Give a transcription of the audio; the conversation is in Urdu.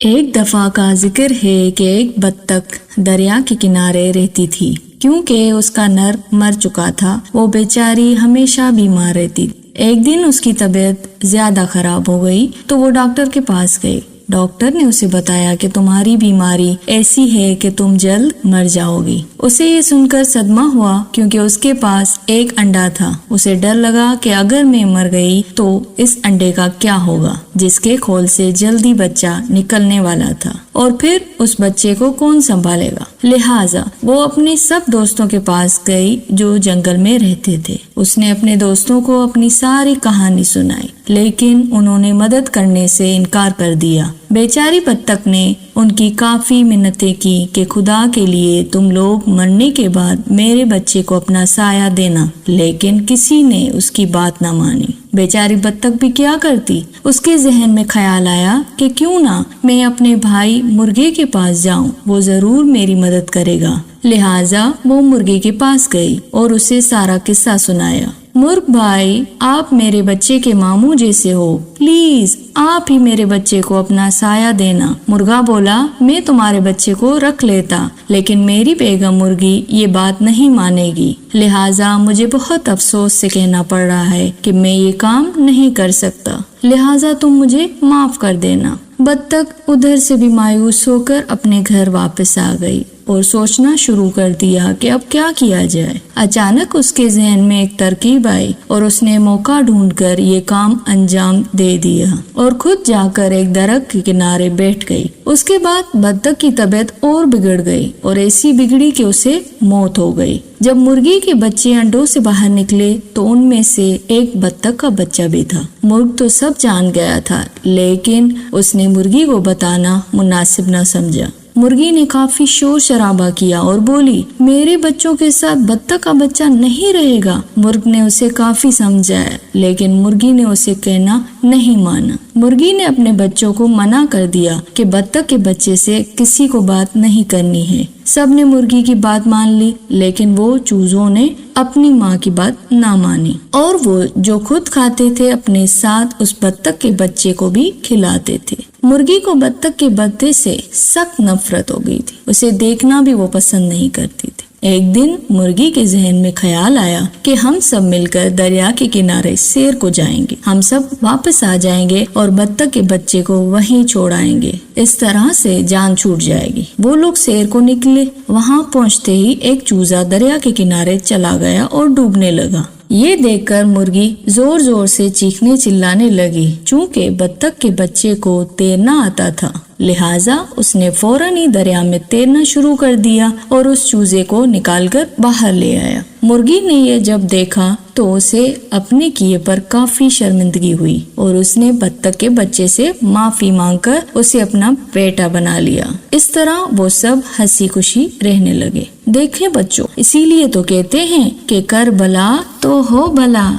ایک دفعہ کا ذکر ہے کہ ایک بطخ دریا کے کنارے رہتی تھی۔ کیونکہ اس کا نر مر چکا تھا، وہ بیچاری ہمیشہ بیمار رہتی۔ ایک دن اس کی طبیعت زیادہ خراب ہو گئی تو وہ ڈاکٹر کے پاس گئی۔ ڈاکٹر نے اسے بتایا کہ تمہاری بیماری ایسی ہے کہ تم جلد مر جاؤ گی۔ اسے یہ سن کر صدمہ ہوا، کیونکہ اس کے پاس ایک انڈا تھا۔ اسے ڈر لگا کہ اگر میں مر گئی تو اس انڈے کا کیا ہوگا، جس کے کھول سے جلدی بچہ نکلنے والا تھا، اور پھر اس بچے کو کون سنبھالے گا۔ لہٰذا وہ اپنے سب دوستوں کے پاس گئی جو جنگل میں رہتے تھے۔ اس نے اپنے دوستوں کو اپنی ساری کہانی سنائی، لیکن انہوں نے مدد کرنے سے انکار کر دیا۔ بیچاری بطخ نے ان کی کافی منتیں کی کہ خدا کے لیے تم لوگ مرنے کے بعد میرے بچے کو اپنا سایہ دینا، لیکن کسی نے اس کی بات نہ مانی۔ بیچاری بطخ بھی کیا کرتی؟ اس کے ذہن میں خیال آیا کہ کیوں نہ میں اپنے بھائی مرغے کے پاس جاؤں، وہ ضرور میری مدد کرے گا۔ لہٰذا وہ مرغے کے پاس گئی اور اسے سارا قصہ سنایا۔ مرغ بھائی، آپ میرے بچے کے ماموں جیسے ہو، پلیز آپ ہی میرے بچے کو اپنا سایہ دینا۔ مرغا بولا، میں تمہارے بچے کو رکھ لیتا، لیکن میری بیگم مرغی یہ بات نہیں مانے گی، لہٰذا مجھے بہت افسوس سے کہنا پڑ رہا ہے کہ میں یہ کام نہیں کر سکتا، لہٰذا تم مجھے معاف کر دینا۔ بطخ ادھر سے بھی مایوس ہو کر اپنے گھر واپس آ گئی اور سوچنا شروع کر دیا کہ اب کیا کیا جائے۔ اچانک اس کے ذہن میں ایک ترکیب آئی اور اس نے موقع ڈھونڈ کر یہ کام انجام دے دیا اور خود جا کر ایک درخت کے کنارے بیٹھ گئی۔ اس کے بعد بطخ کی طبیعت اور بگڑ گئی اور ایسی بگڑی کہ اسے موت ہو گئی۔ جب مرغی کے بچے انڈوں سے باہر نکلے تو ان میں سے ایک بطخ کا بچہ بھی تھا۔ مرغ تو سب جان گیا تھا، لیکن اس نے مرغی کو بتانا مناسب نہ سمجھا۔ مرغی نے کافی شور شرابہ کیا اور بولی، میرے بچوں کے ساتھ بطخ کا بچہ نہیں رہے گا۔ مرغ نے اسے کافی سمجھایا، لیکن مرغی نے اسے کہنا نہیں مانا۔ مرغی نے اپنے بچوں کو منع کر دیا کہ بطخ کے بچے سے کسی کو بات نہیں کرنی ہے۔ سب نے مرغی کی بات مان لی، لیکن وہ چوزوں نے اپنی ماں کی بات نہ مانی، اور وہ جو خود کھاتے تھے اپنے ساتھ اس بطخ کے بچے کو بھی کھلاتے تھے۔ مرغی کو بطخ کے بچے سے سخت نفرت ہو گئی تھی، اسے دیکھنا بھی وہ پسند نہیں کرتی تھی۔ ایک دن مرغی کے ذہن میں خیال آیا کہ ہم سب مل کر دریا کے کنارے سیر کو جائیں گے، ہم سب واپس آ جائیں گے اور بطخ کے بچے کو وہیں چھوڑائیں گے، اس طرح سے جان چھوٹ جائے گی۔ وہ لوگ سیر کو نکلے، وہاں پہنچتے ہی ایک چوزا دریا کے کنارے چلا گیا اور ڈوبنے لگا۔ یہ دیکھ کر مرغی زور زور سے چیخنے چلانے لگی۔ چونکہ بطخ کے بچے کو تیرنا آتا تھا، لہٰذا اس نے فوراً ہی دریا میں تیرنا شروع کر دیا اور اس چوزے کو نکال کر باہر لے آیا۔ مرغی نے یہ جب دیکھا تو اسے اپنے کیے پر کافی شرمندگی ہوئی اور اس نے بطخ کے بچے سے معافی مانگ کر اسے اپنا بیٹا بنا لیا۔ اس طرح وہ سب ہنسی خوشی رہنے لگے۔ دیکھیں بچوں، اسی لیے تو کہتے ہیں کہ کر بلا تو ہو بلا۔